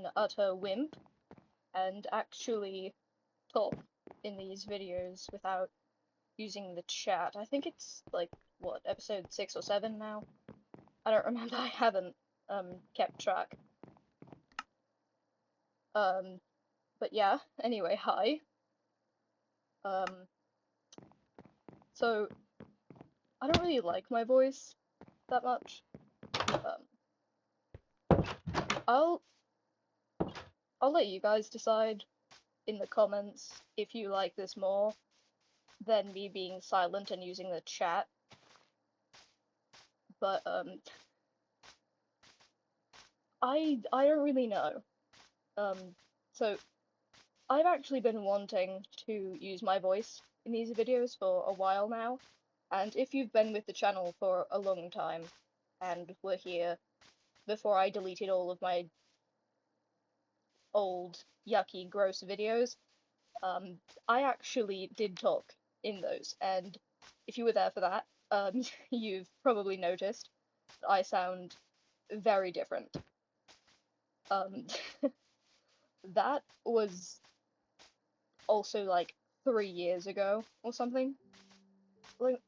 an utter wimp and actually talk in these videos without using the chat. I think it's like, what, episode 6 or 7 now? I don't remember, I haven't kept track. But yeah, anyway, hi. So, I don't really like my voice that much. I'll let you guys decide in the comments if you like this more than me being silent and using the chat. But I don't really know. So I've actually been wanting to use my voice in these videos for a while now, and if you've been with the channel for a long time and were here before I deleted all of my old, yucky, gross videos, I actually did talk in those, and if you were there for that, you've probably noticed that I sound very different. That was also like 3 years ago or something, like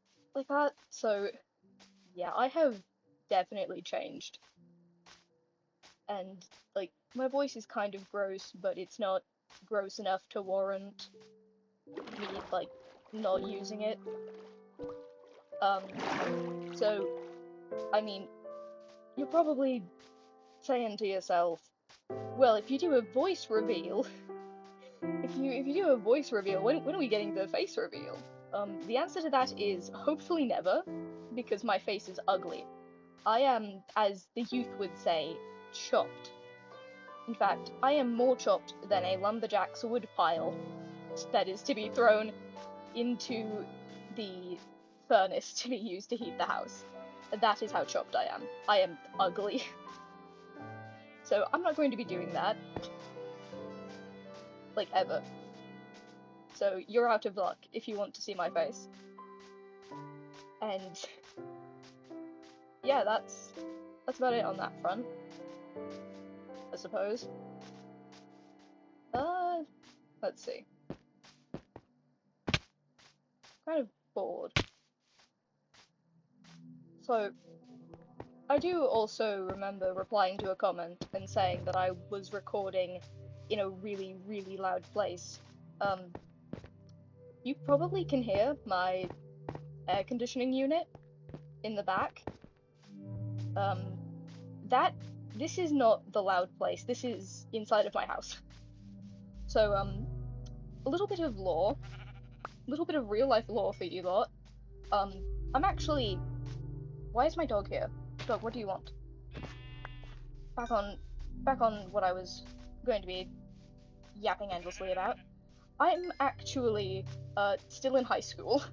that. So yeah, I have definitely changed, and like my voice is kind of gross, but it's not gross enough to warrant me like not using it. So I mean, you're probably saying to yourself, well, if you do a voice reveal, if you do a voice reveal, when are we getting the face reveal? The answer to that is hopefully never, because my face is ugly. I am, as the youth would say, chopped. In fact, I am more chopped than a lumberjack's wood pile that is to be thrown into the furnace to be used to heat the house. That is how chopped I am. I am ugly. So I'm not going to be doing that. Like, ever. So you're out of luck if you want to see my face. And yeah, that's about it on that front, I suppose. Let's see. Kind of bored. So I do also remember replying to a comment and saying that I was recording in a really, really loud place. You probably can hear my air conditioning unit in the back. This is not the loud place, this is inside of my house. So, a little bit of lore, a little bit of real life lore for you lot. I'm actually... Why is my dog here? Dog, what do you want? Back on what I was going to be yapping endlessly about. I'm actually, still in high school,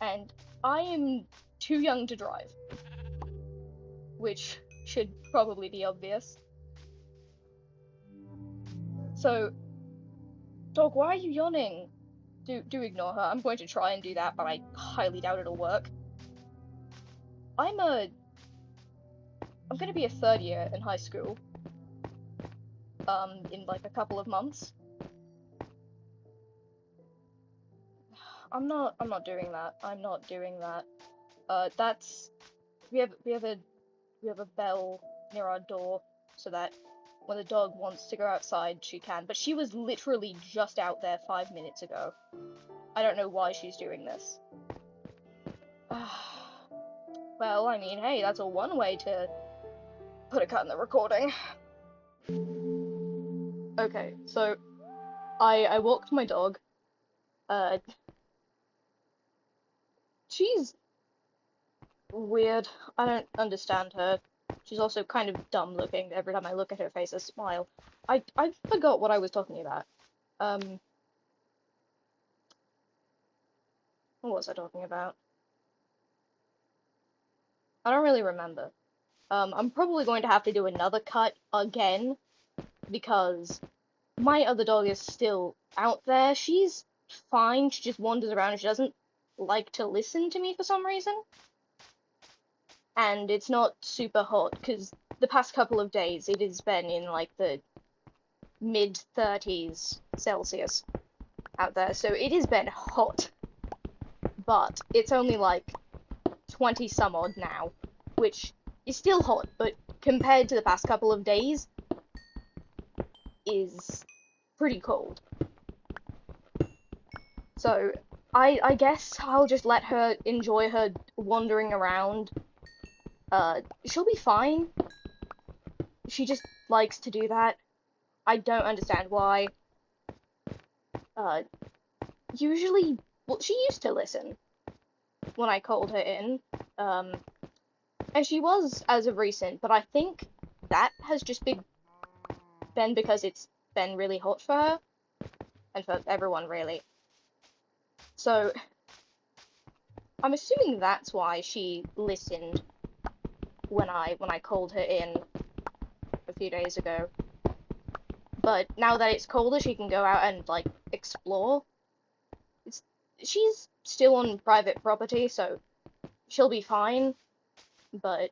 and I am too young to drive. Which should probably be obvious. So, dog, why are you yawning? Do ignore her. I'm going to try and do that, but I highly doubt it'll work. I'm gonna be a third year in high school. In like a couple of months. I'm not doing that. I'm not doing that. We have a bell near our door so that when the dog wants to go outside, she can. But she was literally just out there 5 minutes ago. I don't know why she's doing this. Well, I mean, hey, that's one way to put a cut in the recording. Okay, so I walked my dog. She's weird. I don't understand her. She's also kind of dumb looking. Every time I look at her face, I smile. I forgot what I was talking about. What was I talking about? I don't really remember. I'm probably going to have to do another cut again, because my other dog is still out there. She's fine, she just wanders around and she doesn't like to listen to me for some reason. And it's not super hot, because the past couple of days, it has been in like the mid-30s Celsius out there, so it has been hot. But it's only like 20 some odd now, which is still hot, but compared to the past couple of days, is pretty cold. So I guess I'll just let her enjoy her wandering around. She'll be fine. She just likes to do that. I don't understand why. Usually, well, she used to listen when I called her in. And she was as of recent, but I think that has just been because it's been really hot for her and for everyone really. So I'm assuming that's why she listened when I called her in a few days ago. But now that it's colder, she can go out and like explore. She's still on private property, so she'll be fine. But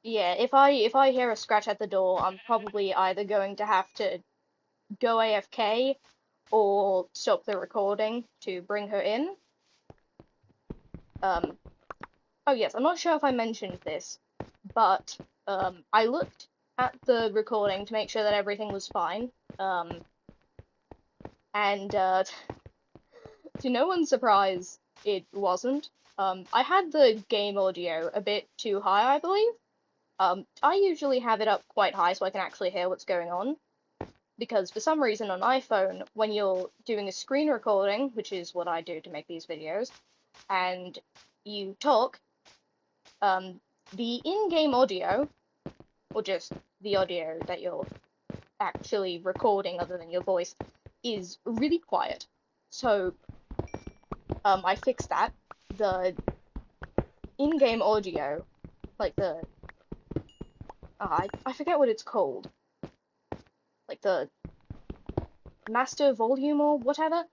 yeah, if I hear a scratch at the door, I'm probably either going to have to go AFK or stop the recording to bring her in. Oh yes, I'm not sure if I mentioned this, but I looked at the recording to make sure that everything was fine. And to no one's surprise, it wasn't. I had the game audio a bit too high, I believe. I usually have it up quite high so I can actually hear what's going on. Because for some reason on iPhone, when you're doing a screen recording, which is what I do to make these videos, and you talk, the in-game audio, or just the audio that you're actually recording other than your voice, is really quiet. So, I fixed that. The in-game audio, like the... I forget what it's called. Like the master volume or whatever.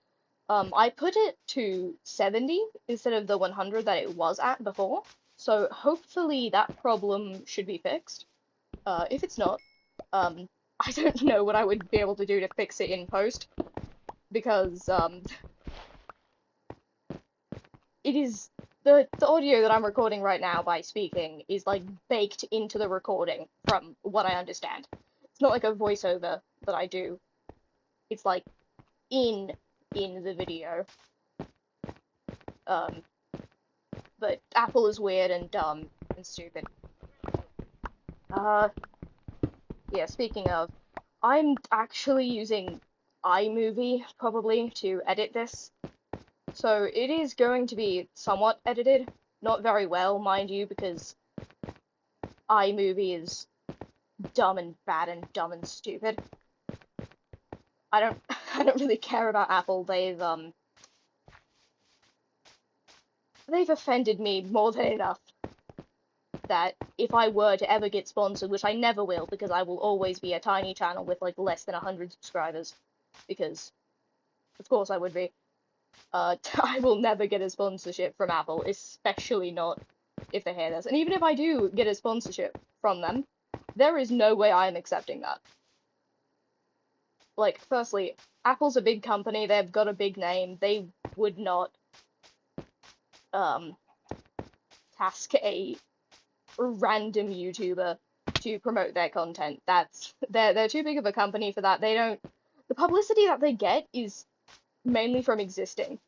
I put it to 70 instead of the 100 that it was at before. So hopefully that problem should be fixed. If it's not, I don't know what I would be able to do to fix it in post. Because, it is... The audio that I'm recording right now by speaking is, like, baked into the recording, from what I understand. It's not like a voiceover that I do. It's, like, in the video. But Apple is weird and dumb and stupid. Yeah, speaking of, I'm actually using iMovie, probably, to edit this. So it is going to be somewhat edited. Not very well, mind you, because iMovie is dumb and bad and dumb and stupid. I don't really care about Apple. They've offended me more than enough that if I were to ever get sponsored, which I never will, because I will always be a tiny channel with like less than 100 subscribers, because of course I would be, I will never get a sponsorship from Apple, especially not if they hear this. And even if I do get a sponsorship from them, there is no way I am accepting that. Like, firstly, Apple's a big company, they've got a big name, they would not, task a random YouTuber to promote their content. They're too big of a company for that. The publicity that they get is mainly from existing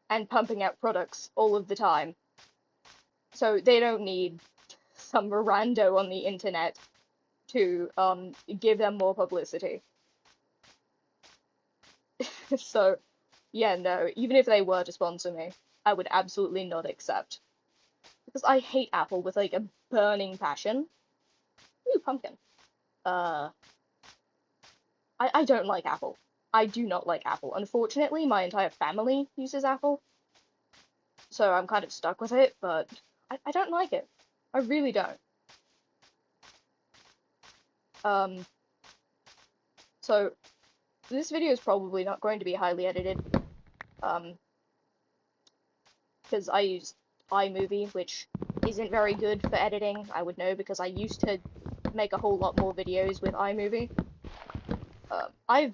and pumping out products all of the time. So they don't need some rando on the internet to give them more publicity. So yeah, no, even if they were to sponsor me, I would absolutely not accept. Because I hate Apple with like a burning passion. Ooh, pumpkin. I don't like Apple. I do not like Apple. Unfortunately, my entire family uses Apple. So I'm kind of stuck with it, but I don't like it. I really don't. So this video is probably not going to be highly edited. Because I use iMovie, which isn't very good for editing. I would know because I used to make a whole lot more videos with iMovie. I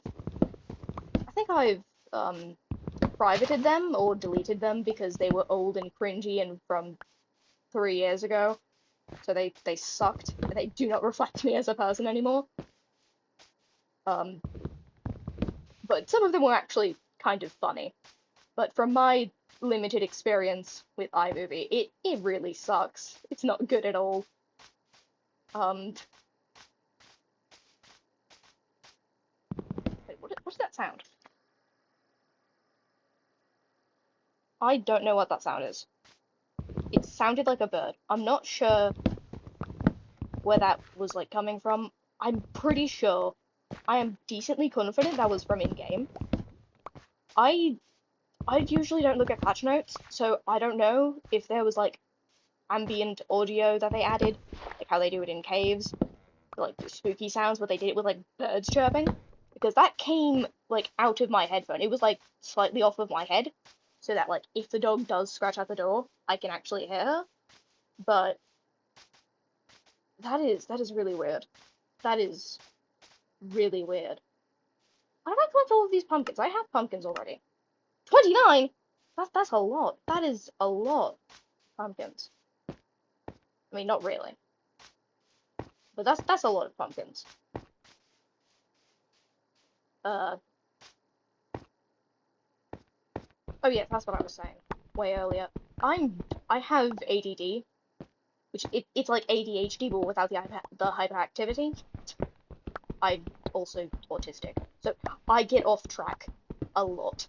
think I've privated them or deleted them because they were old and cringy and from 3 years ago. So they sucked. They do not reflect me as a person anymore. But some of them were actually kind of funny. But from my limited experience with iMovie, it really sucks. It's not good at all. Wait, what's that sound? I don't know what that sound is. It sounded like a bird. I'm not sure where that was like coming from. I'm pretty sure. I am decently confident that was from in-game. I usually don't look at patch notes, so I don't know if there was like ambient audio that they added, like how they do it in caves, like spooky sounds, but they did it with like birds chirping, because that came like out of my headphone. It was like slightly off of my head, so that like if the dog does scratch at the door, I can actually hear her. But that is really weird. That is really weird. How did I collect all of these pumpkins? I have pumpkins already. 29? That's a lot. That is a lot. Pumpkins. I mean, not really, but that's a lot of pumpkins. Uh, oh yeah, that's what I was saying way earlier. I have ADD, which it's like ADHD but without the hyperactivity. I'm also autistic, so I get off track a lot,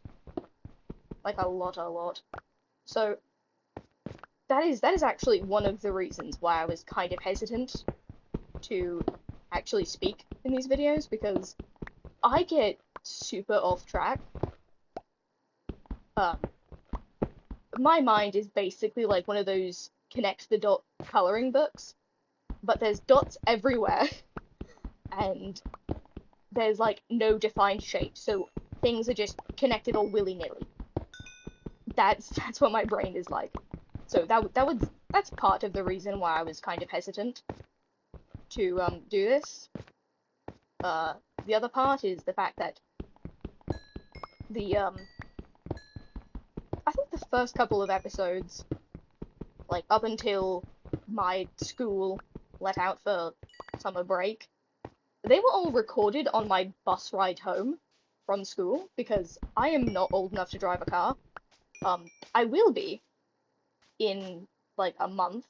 like a lot. So that is actually one of the reasons why I was kind of hesitant to actually speak in these videos, because I get super off track. My mind is basically like one of those connect the dot coloring books, but there's dots everywhere, and there's like no defined shape, so things are just connected all willy-nilly. That's what my brain is like. So that's part of the reason why I was kind of hesitant to do this. The other part is the fact that the I think the first couple of episodes, like up until my school let out for summer break, they were all recorded on my bus ride home from school, because I am not old enough to drive a car. I will be in like a month.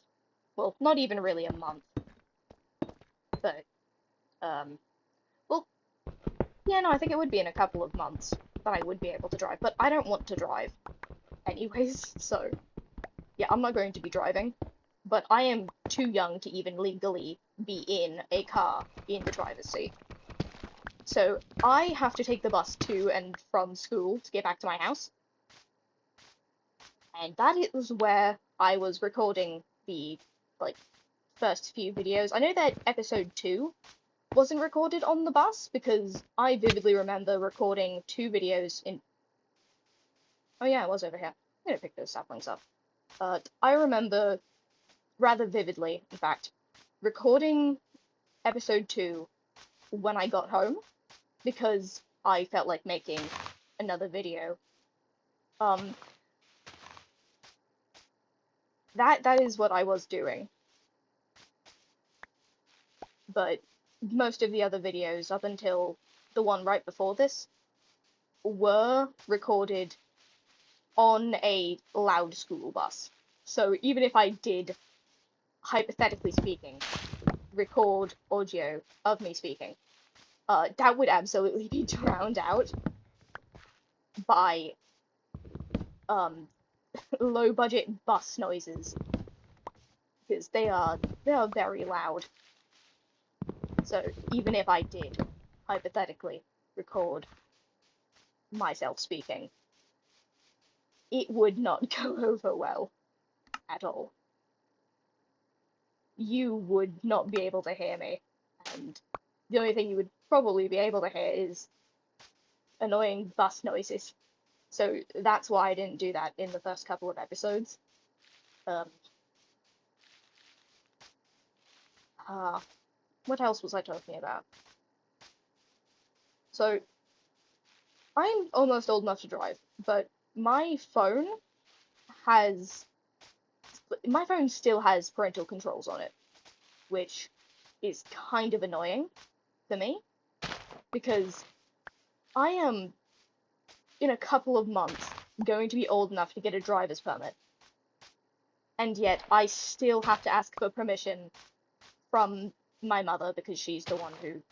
Well, not even really a month, but well, yeah, no, I think it would be in a couple of months that I would be able to drive, but I don't want to drive anyways, so yeah, I'm not going to be driving, but I am too young to even legally be in a car in the driver's seat. So I have to take the bus to and from school to get back to my house. And that is where I was recording the like first few videos. I know that episode 2 wasn't recorded on the bus because I vividly remember recording 2 videos in. Oh yeah, it was over here. I'm gonna pick those saplings up. I remember rather vividly, in fact, recording episode 2 when I got home because I felt like making another video. That is what I was doing. But most of the other videos up until the one right before this were recorded on a loud school bus. So even if I did, hypothetically speaking, record audio of me speaking, that would absolutely be drowned out by low budget bus noises, because they are very loud. So even if I did hypothetically record myself speaking, it would not go over well at all. You would not be able to hear me, and the only thing you would probably be able to hear is annoying bus noises. So that's why I didn't do that in the first couple of episodes. What else was I talking about? So, I'm almost old enough to drive, but my phone has, my phone still has parental controls on it, which is kind of annoying for me because I am, in a couple of months, going to be old enough to get a driver's permit, and yet I still have to ask for permission from my mother because she's the one who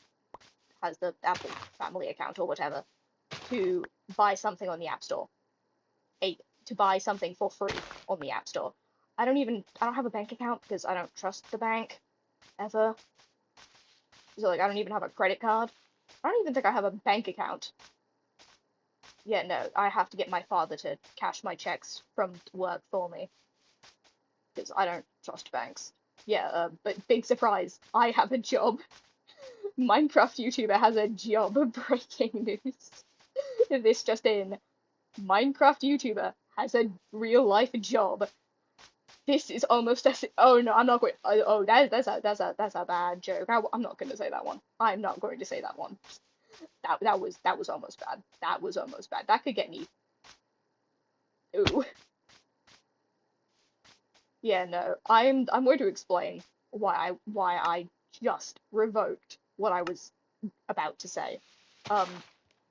has the Apple family account or whatever to buy something on the App Store. To buy something for free on the App Store. I don't have a bank account because I don't trust the bank ever. So like I don't even have a credit card. I don't even think I have a bank account. Yeah, no, I have to get my father to cash my checks from work for me because I don't trust banks. Yeah, but big surprise, I have a job. Minecraft YouTuber has a job. Breaking news. This just in. Minecraft YouTuber has a real life job. This is almost as. Oh no, I'm not going. Oh, that's a bad joke. I'm not going to say that one. I'm not going to say that one. That was almost bad. That was almost bad. That could get me. Ooh. Yeah, no. I'm going to explain why I just revoked what I was about to say. Um,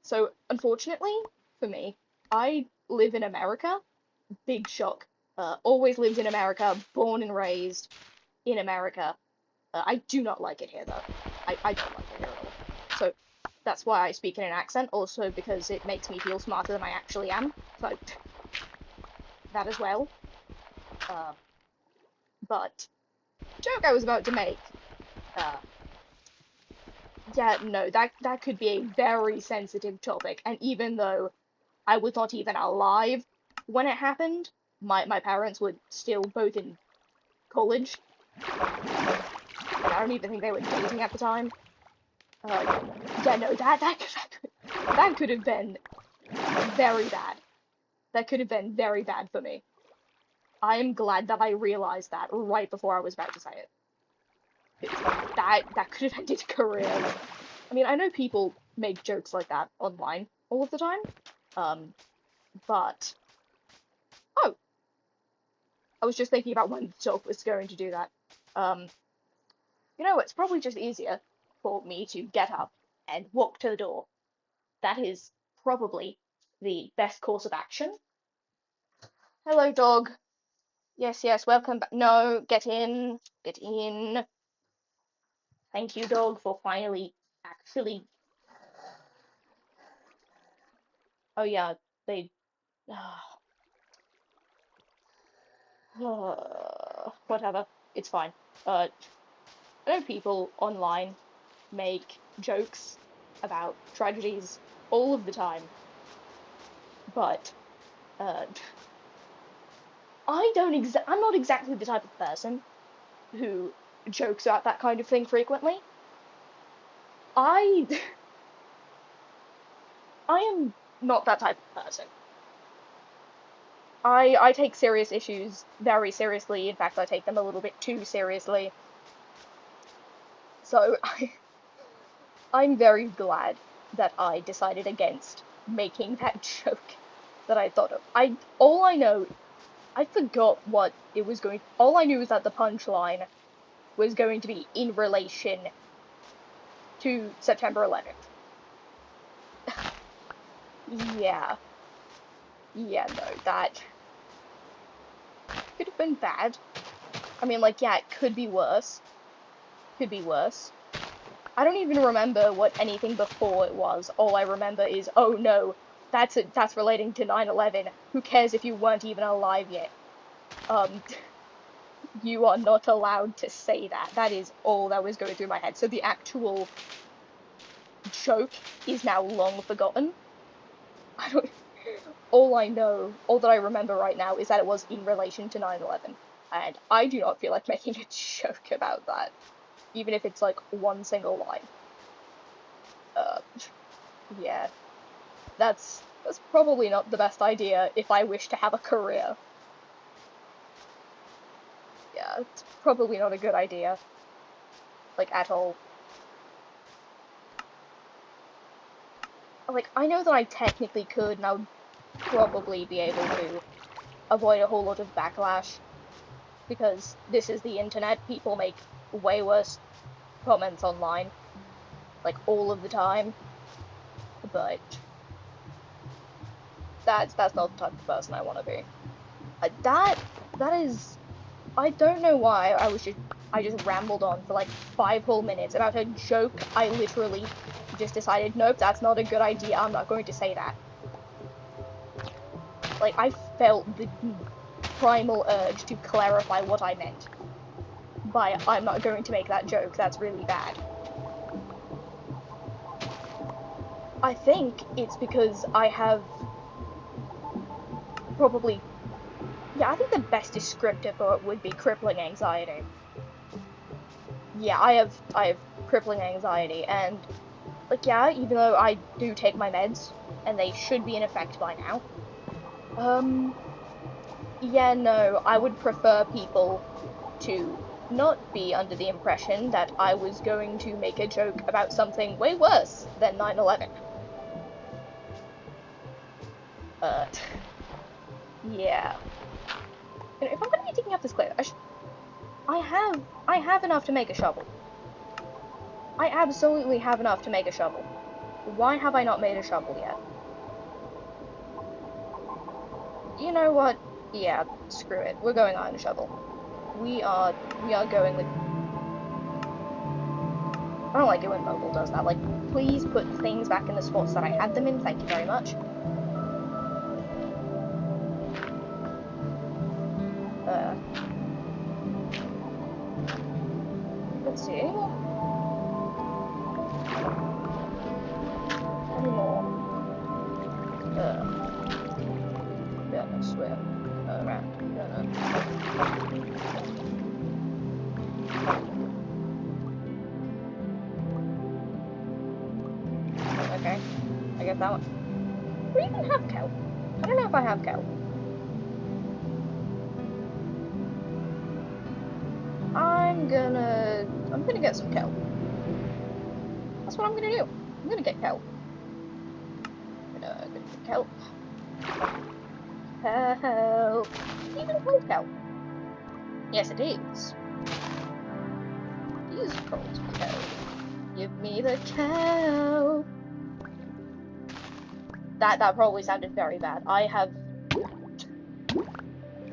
so unfortunately for me, I live in America. Big shock. Always lived in America, born and raised in America. I do not like it here though. I don't like it here at all. So that's why I speak in an accent, also because it makes me feel smarter than I actually am. So that as well. Uh, but joke I was about to make. Uh, yeah, no, that could be a very sensitive topic, and even though I was not even alive when it happened, my parents were still both in college, and I don't even think they were dating at the time. Uh, yeah, no, that could have been very bad. That could have been very bad for me. I am glad that I realized that right before I was about to say it. That could have ended careers. I mean, I know people make jokes like that online all of the time, um, but oh, I was just thinking about when the dog was going to do that. Um, it's probably just easier for me to get up and walk to the door. That is probably the best course of action. Hello, dog. Yes, yes, welcome back. No, get in. Get in. Thank you, dog, for finally actually. Oh, yeah, they. Whatever. It's fine. I know people online make jokes about tragedies all of the time, but uh, I'm not exactly the type of person who jokes about that kind of thing frequently. I I am not that type of person. I take serious issues very seriously. In fact, I take them a little bit too seriously. So I'm very glad that I decided against making that joke that I thought of. All I know, I forgot what it was going. All I knew was that the punchline was going to be in relation to September 11th. Yeah, yeah, no, that could have been bad. I mean, like, yeah, it could be worse. Could be worse. I don't even remember what anything before it was. All I remember is, oh no, that's relating to 9/11. Who cares if you weren't even alive yet? Um, you are not allowed to say that. That is all that was going through my head. So the actual joke is now long forgotten. I don't. All that I remember right now is that it was in relation to 9/11, and I do not feel like making a joke about that, even if it's like one single line. Uh, yeah. That's probably not the best idea if I wish to have a career. Yeah, it's probably not a good idea. like, at all. Like, I know that I technically could, and I would probably be able to avoid a whole lot of backlash, because this is the internet. People make way worse comments online, like, all of the time, but that's not the type of person I want to be. That is, I don't know why I just rambled on for like 5 whole minutes about a joke. I literally just decided, nope, that's not a good idea, I'm not going to say that. Like, I felt the primal urge to clarify what I meant by, I'm not going to make that joke, that's really bad. I think it's because I have probably, yeah, I think the best descriptor for it would be crippling anxiety. Yeah, I have crippling anxiety, and, like, yeah, even though I do take my meds, and they should be in effect by now, yeah, no, I would prefer people to not be under the impression that I was going to make a joke about something way worse than 9/11. Yeah. You know, if I'm gonna be digging up this cliff, I have enough to make a shovel. I absolutely have enough to make a shovel. Why have I not made a shovel yet? You know what? Yeah, screw it. We're going on a shovel. We are going with... I don't like it when mobile does that. Like, please put things back in the spots that I had them in. Thank you very much. Let's see. Any more? Gonna swim around. Okay, I get that one. Do we even have kelp? I don't know if I have kelp. I'm gonna get some kelp. That's what I'm gonna do. I'm gonna get kelp. Gonna get kelp. Help! Even cold kelp. Yes, it is. It is cold kelp. Give me the kelp. That probably sounded very bad. I have...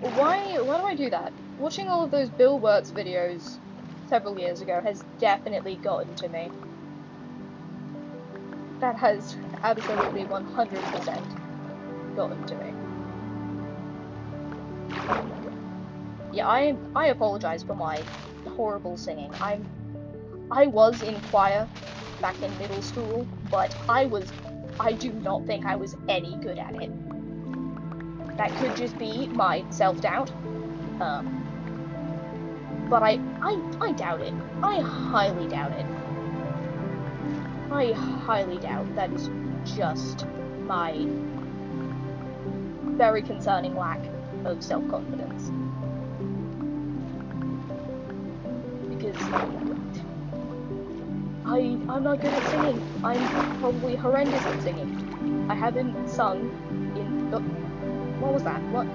Why do I do that? Watching all of those Bill Wirtz videos several years ago has definitely gotten to me. That has absolutely 100% gotten to me. Yeah, I apologize for my horrible singing. I was in choir back in middle school, but I do not think I was any good at it. That could just be my self-doubt. But I doubt it. I highly doubt it. I highly doubt that is just my very concerning lack of self-confidence. Because I'm not good at singing. I'm probably horrendous at singing. I haven't sung in... Oh, what was that? What?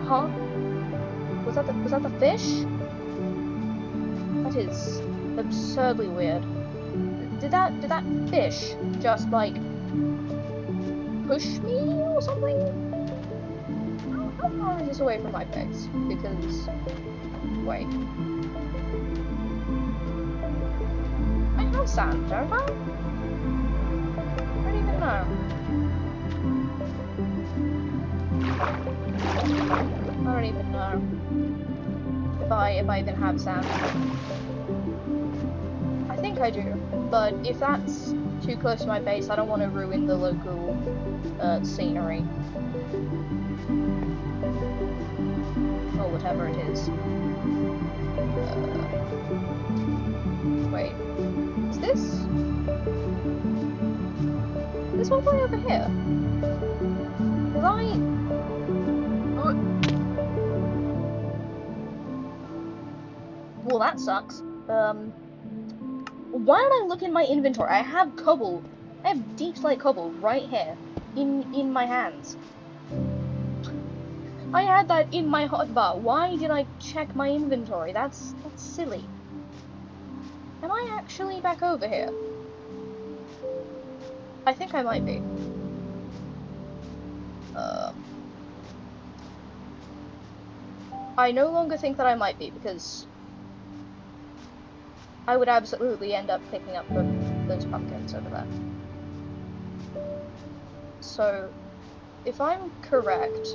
Huh? Was that the fish? That is absurdly weird. Did that fish just, like, push me or something? How far is this away from my face? Because... wait. I have sand, don't I? I don't even know. I don't even know if I even have sand. I think I do, but if that's too close to my base, I don't want to ruin the local scenery. Or whatever it is. Wait. Is this? This one way over here? Cause well, that sucks. Why don't I look in my inventory? I have cobble. I have deep slate cobble right here. In my hands. I had that in my hotbar. Why did I check my inventory? That's silly. Am I actually back over here? I think I might be. I no longer think that I might be, because I would absolutely end up picking up those pumpkins over there. So, if I'm correct,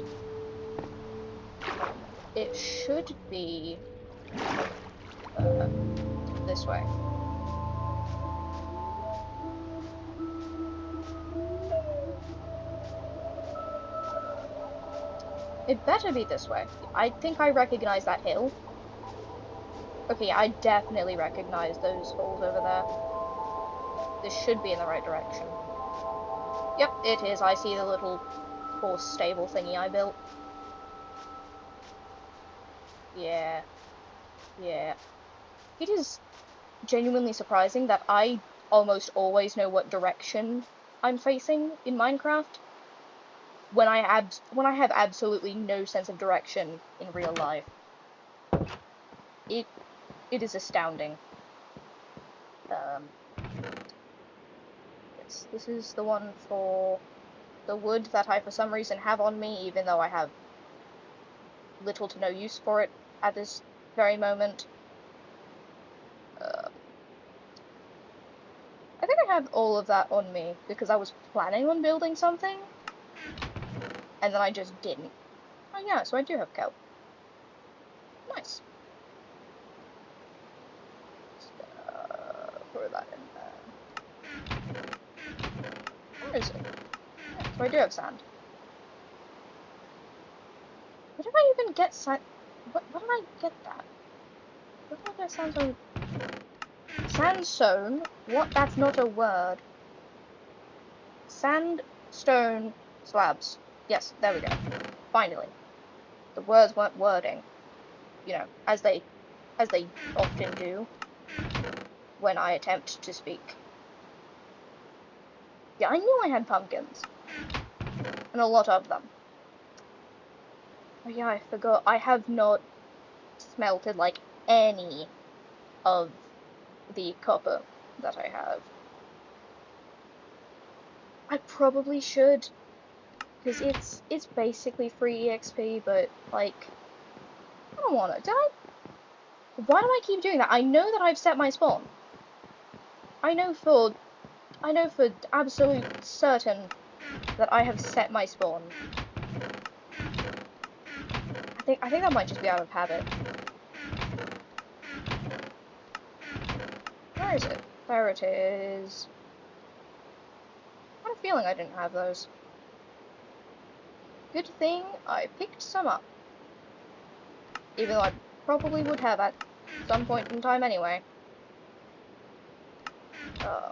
it should be this way. It better be this way. I think I recognize that hill. Okay, I definitely recognize those holes over there. This should be in the right direction. Yep, it is. I see the little horse stable thingy I built. Yeah. Yeah. It is genuinely surprising that I almost always know what direction I'm facing in Minecraft when I have absolutely no sense of direction in real life. It is astounding. Yes, this is the one for the wood that I for some reason have on me, even though I have little to no use for it at this very moment. I think I have all of that on me because I was planning on building something, and then I just didn't. Oh yeah, so I do have kelp. Nice. Just throw that in there. Where is it? Yeah, so I do have sand. Where did I even get sand? What did I get that? Where did I get sandstone? Sandstone? What? That's not a word. Sandstone slabs. Yes, there we go. Finally. The words weren't wording. You know, as they often do when I attempt to speak. Yeah, I knew I had pumpkins. And a lot of them. Oh yeah, I forgot. I have not smelted, like, any of the copper that I have. I probably should, because it's basically free EXP, but, like, I don't want it. Why do I keep doing that? I know that I've set my spawn. I know for absolute certain that I have set my spawn. I think that might just be out of habit. Where is it? There it is. I had a feeling I didn't have those. Good thing I picked some up. Even though I probably would have at some point in time anyway. Yeah.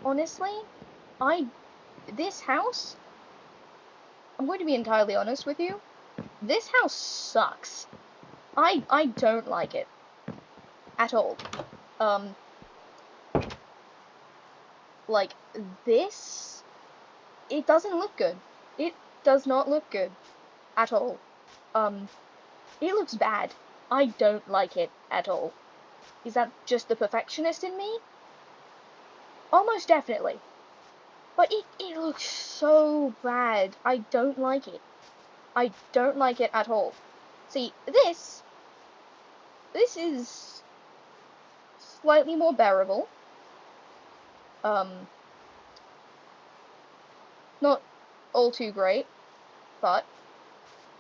Honestly, this house, I'm going to be entirely honest with you, this house sucks. I don't like it. At all. Like, this, it doesn't look good. It does not look good. At all. It looks bad. I don't like it at all. Is that just the perfectionist in me? Almost definitely. But it looks so bad. I don't like it. I don't like it at all. See, this is slightly more bearable. Not all too great, but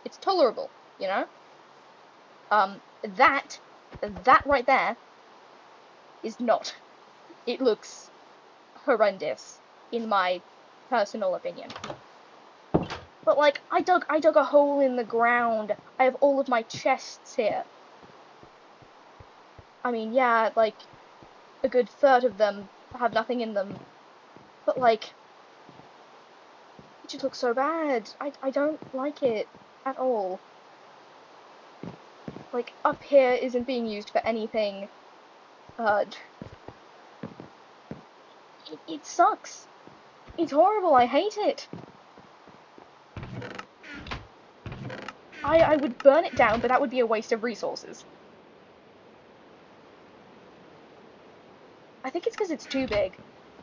it's tolerable, you know? That right there is not. It looks horrendous, in my personal opinion. But, like, I dug a hole in the ground. I have all of my chests here. I mean, yeah, like, a good third of them have nothing in them. But, like, it just looks so bad. I don't like it. at all. Like, up here isn't being used for anything. It sucks. It's horrible, I hate it. I would burn it down, but that would be a waste of resources. I think it's because it's too big.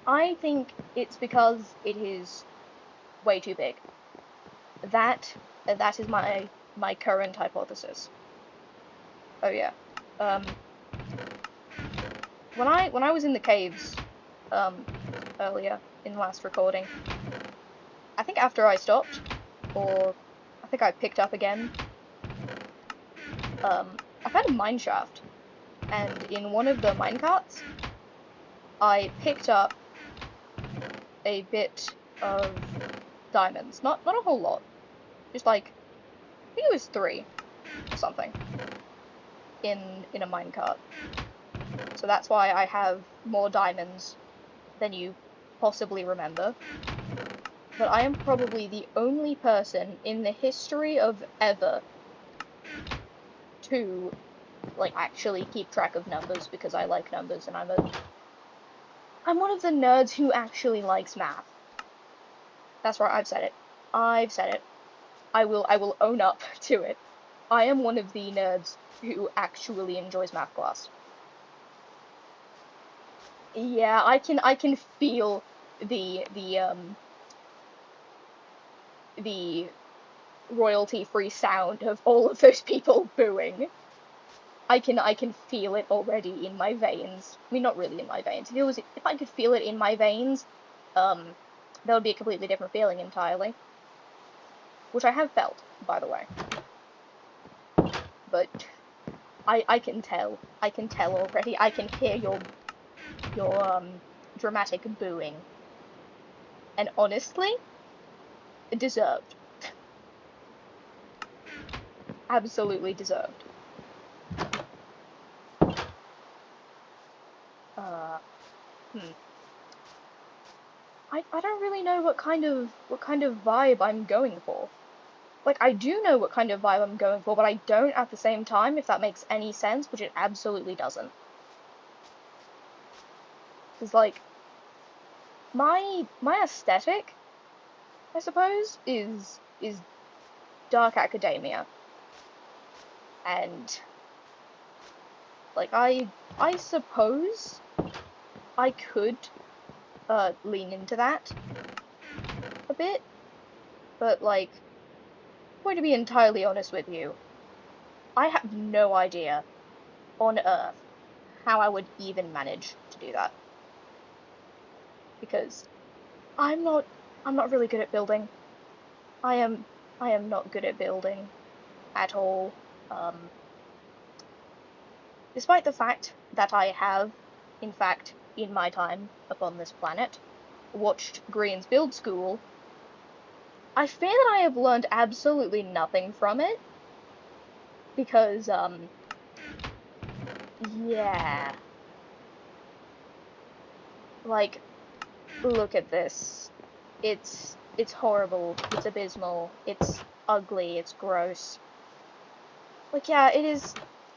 I think it's because it is way too big. That is my current hypothesis. Oh yeah. Um, when I was in the caves, earlier in the last recording, I think after I stopped, or I think I picked up again, I found a mine shaft, and in one of the minecarts, I picked up a bit of diamonds. Not a whole lot, just like, I think it was 3 or something in a minecart. So that's why I have more diamonds than you possibly remember. But I am probably the only person in the history of ever to, like, actually keep track of numbers, because I like numbers and I'm one of the nerds who actually likes math. That's right, I've said it. I've said it. I will own up to it. I am one of the nerds who actually enjoys math class. Yeah, I can feel the royalty-free sound of all of those people booing. I can feel it already in my veins. I mean, not really in my veins. If I could feel it in my veins, that would be a completely different feeling entirely. Which I have felt, by the way. But I can tell. I can tell already. I can hear your dramatic booing. And honestly, deserved. Absolutely deserved. Hmm. I don't really know what kind of vibe I'm going for. Like, I do know what kind of vibe I'm going for, but I don't at the same time, if that makes any sense, which it absolutely doesn't. Because, like, my aesthetic, I suppose, is dark academia. And, like, I suppose I could lean into that a bit, but, like, I'm going to be entirely honest with you, I have no idea on Earth how I would even manage to do that. Because I'm not really good at building. I am not good at building at all. Despite the fact that I have, in fact, in my time upon this planet, watched Green's Build School, I fear that I have learned absolutely nothing from it. Because, yeah. Like, look at this. It's horrible, it's abysmal, it's ugly, it's gross. Like, yeah, it is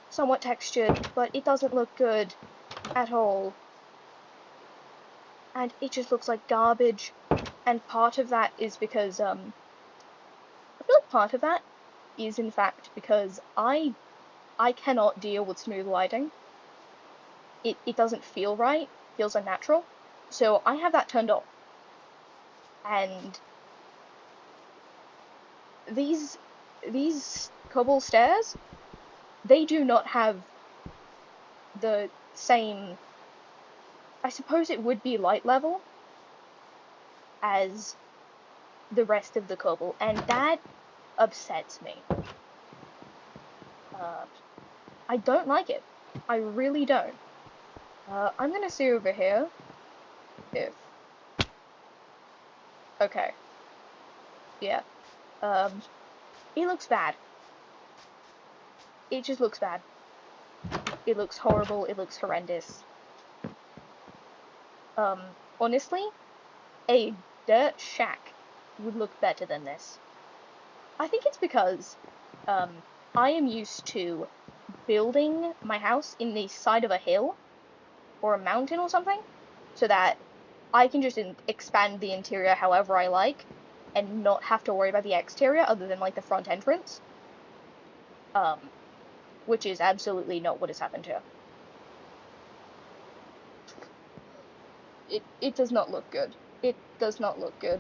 somewhat textured, but it doesn't look good at all. And it just looks like garbage. And part of that is because, I feel like part of that is, in fact, because I cannot deal with smooth lighting. It doesn't feel right, it feels unnatural. So I have that turned off. And these cobble stairs, they do not have the same, I suppose it would be light level as the rest of the cobble, and that upsets me. I don't like it. I really don't. I'm gonna see over here if... Okay. Yeah. It looks bad. It just looks bad. It looks horrible, it looks horrendous. Honestly, a dirt shack would look better than this. I think it's because I am used to building my house in the side of a hill or a mountain or something, so that I can just expand the interior however I like and not have to worry about the exterior other than like the front entrance. Um, which is absolutely not what has happened here. It does not look good. It does not look good.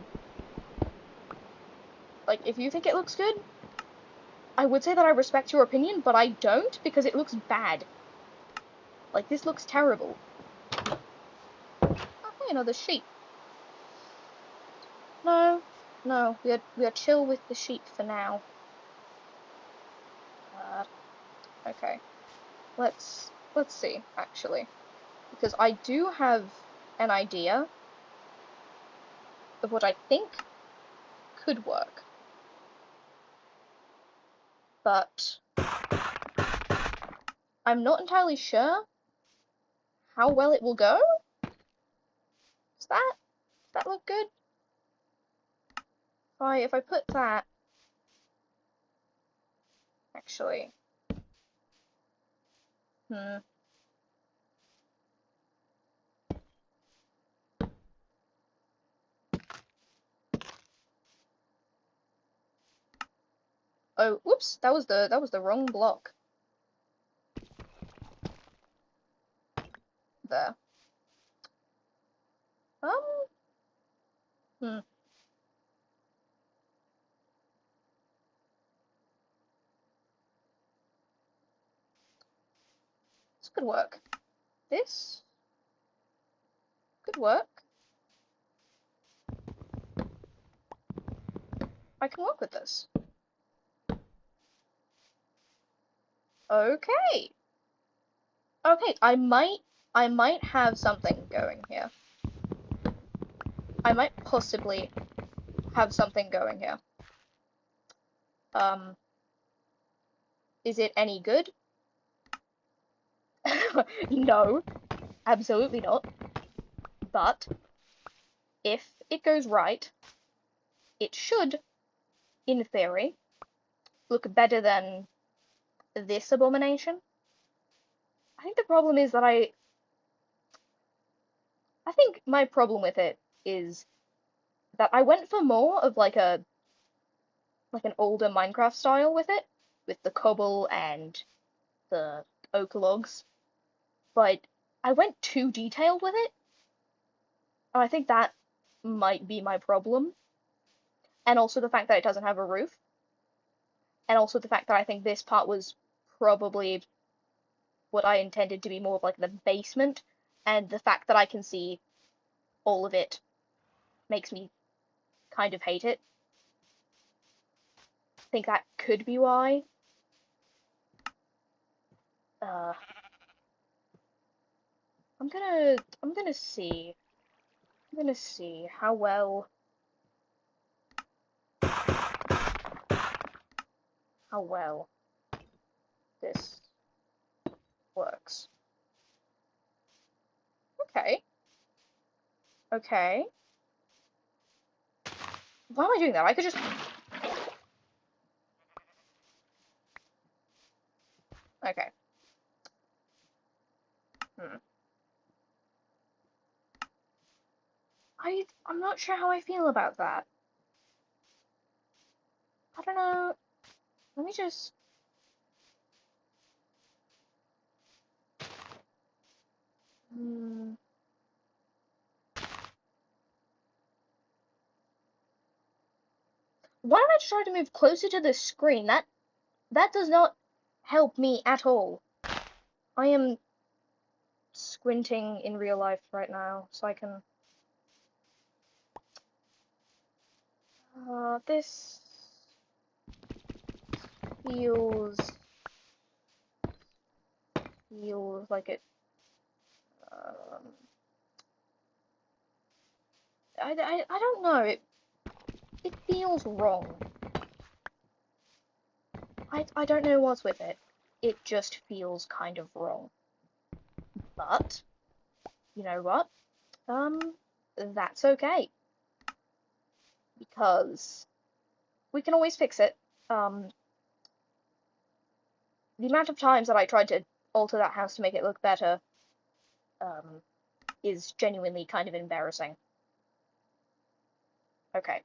Like, if you think it looks good, I would say that I respect your opinion, but I don't because it looks bad. Like, this looks terrible. Oh, hey, another sheep. No, no, we are chill with the sheep for now. Okay, let's see actually, because I do have an idea of what I think could work, but I'm not entirely sure how well it will go. Does that look good? If I put that, actually, hmm. Oh, whoops, that was the wrong block. There. Um, hmm. This could work. This could work. I can work with this. Okay. Okay, I might have something going here. I might possibly have something going here. Um, is it any good? No, absolutely not. But if it goes right, it should, in theory, look better than this abomination. I think the problem is that I think my problem with it is that I went for more of like an older Minecraft style with it, with the cobble and the oak logs, but I went too detailed with it, and I think that might be my problem. And also the fact that it doesn't have a roof, and also the fact that I think this part was probably what I intended to be more of like the basement, and the fact that I can see all of it makes me kind of hate it. I think that could be why. Uh, I'm gonna see. I'm gonna see how well this works. Okay. Okay. Why am I doing that? I could just. Okay. Hmm. I'm not sure how I feel about that. I don't know. Let me just. Hmm. Why don't I try to move closer to the screen? That does not help me at all. I am squinting in real life right now, so I can. This feels like it. Um, I don't know. It feels wrong. I don't know what's with it. It just feels kind of wrong. But you know what? Um, that's okay because we can always fix it. the amount of times that I tried to alter that house to make it look better, is genuinely kind of embarrassing. Okay.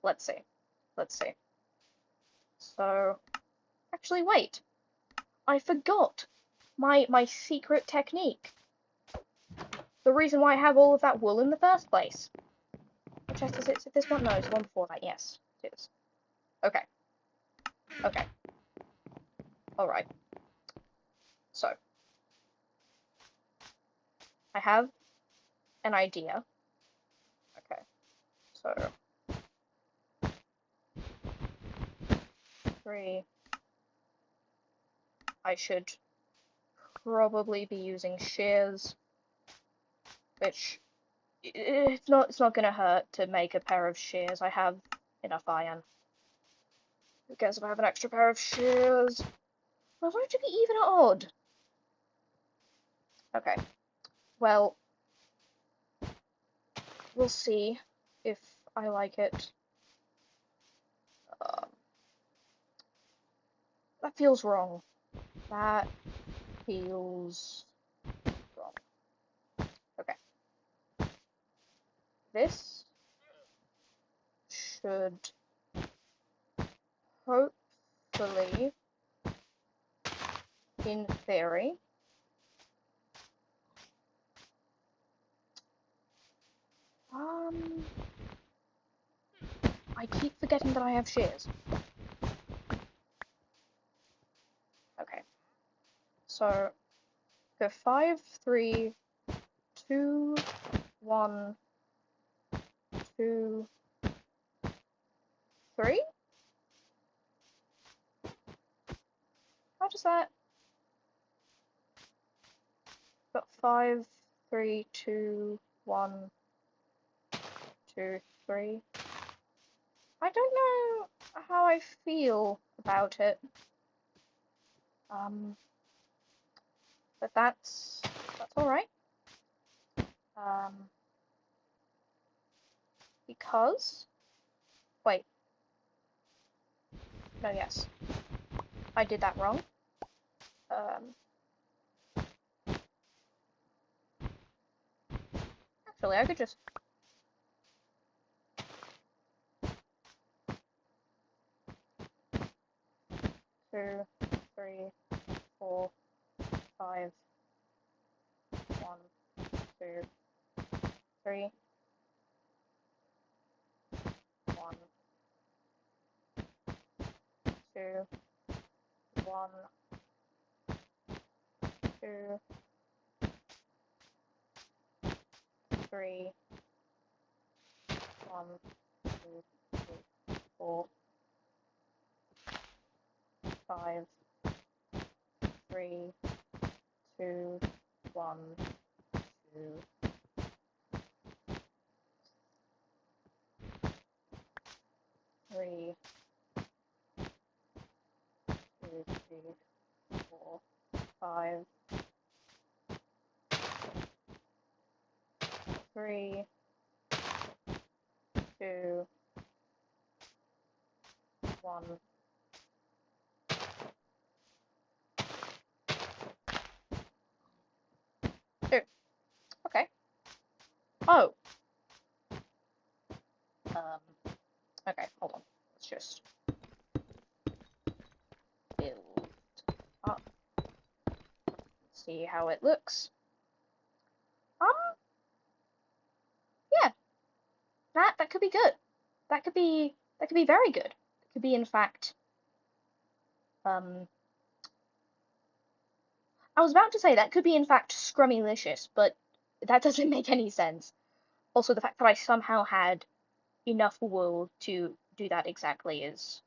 Let's see. Let's see. So, actually, wait. I forgot my secret technique. The reason why I have all of that wool in the first place. Which chest is it? Is it this one? No, it's the one before that. Yes, it is. Okay. Okay. Alright. So, I have an idea. Okay. So, 3. I should probably be using shears, which it's not gonna hurt to make a pair of shears. I have enough iron. Who cares if I have an extra pair of shears? I want it to be even or odd. Okay. Well, we'll see if I like it. That feels wrong. That feels wrong. Okay. This should hopefully, in theory, I keep forgetting that I have shears. Okay. So, go 5, 3, 2, 1, 2, 3? How does that? Got 5, 3, 2, 1, 2, 3. I don't know how I feel about it. But that's alright. Because wait. No, yes. I did that wrong. Actually I could just 2, 3, 4, 5, 1, 2, 3, 1, 2, 1, 2, 3, 1, 2, 3, 4, 5, 3, 2, 1, 2, 3, 2, 3, 4, 5, 3, 2, 1. Two. Okay. Oh. Okay, hold on. Let's just build up. See how it looks. Yeah. That could be good. That could be very good. It could be in fact I was about to say that could be in fact scrummylicious, but that doesn't make any sense. Also, the fact that I somehow had enough wool to do that exactly is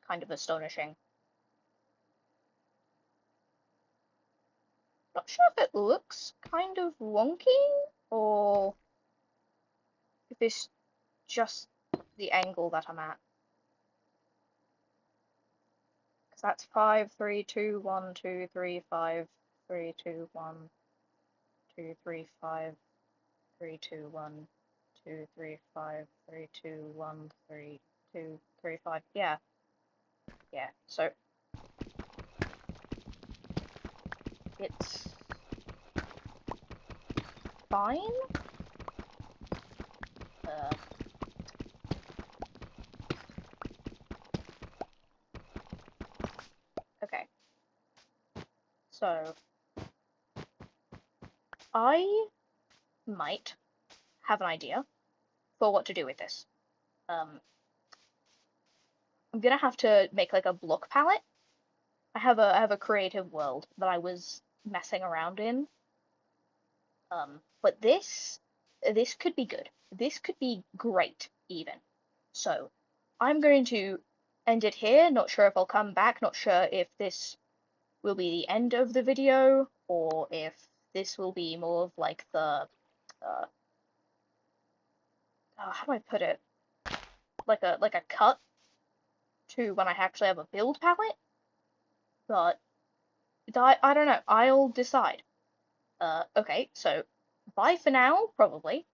kind of astonishing. Not sure if it looks kind of wonky or if it's just the angle that I'm at. Because that's 5, 3, 2, 1, 2, 3, 5, 3, 2, 1, 2, 3, 5, 3, 2, 1, 2, 3, 5, 3, 2, 1, 3, 2, 3, 5. Yeah. Yeah. So it's fine. Uh, okay. So I might have an idea for what to do with this. I'm gonna have to make like a block palette. I have a creative world that I was messing around in. But this could be good. This could be great even. So I'm going to end it here. Not sure if I'll come back. Not sure if this will be the end of the video or if this will be more of like the how do I put it? Like a cut to when I actually have a build palette. But I don't know. I'll decide. Okay, so bye for now, probably.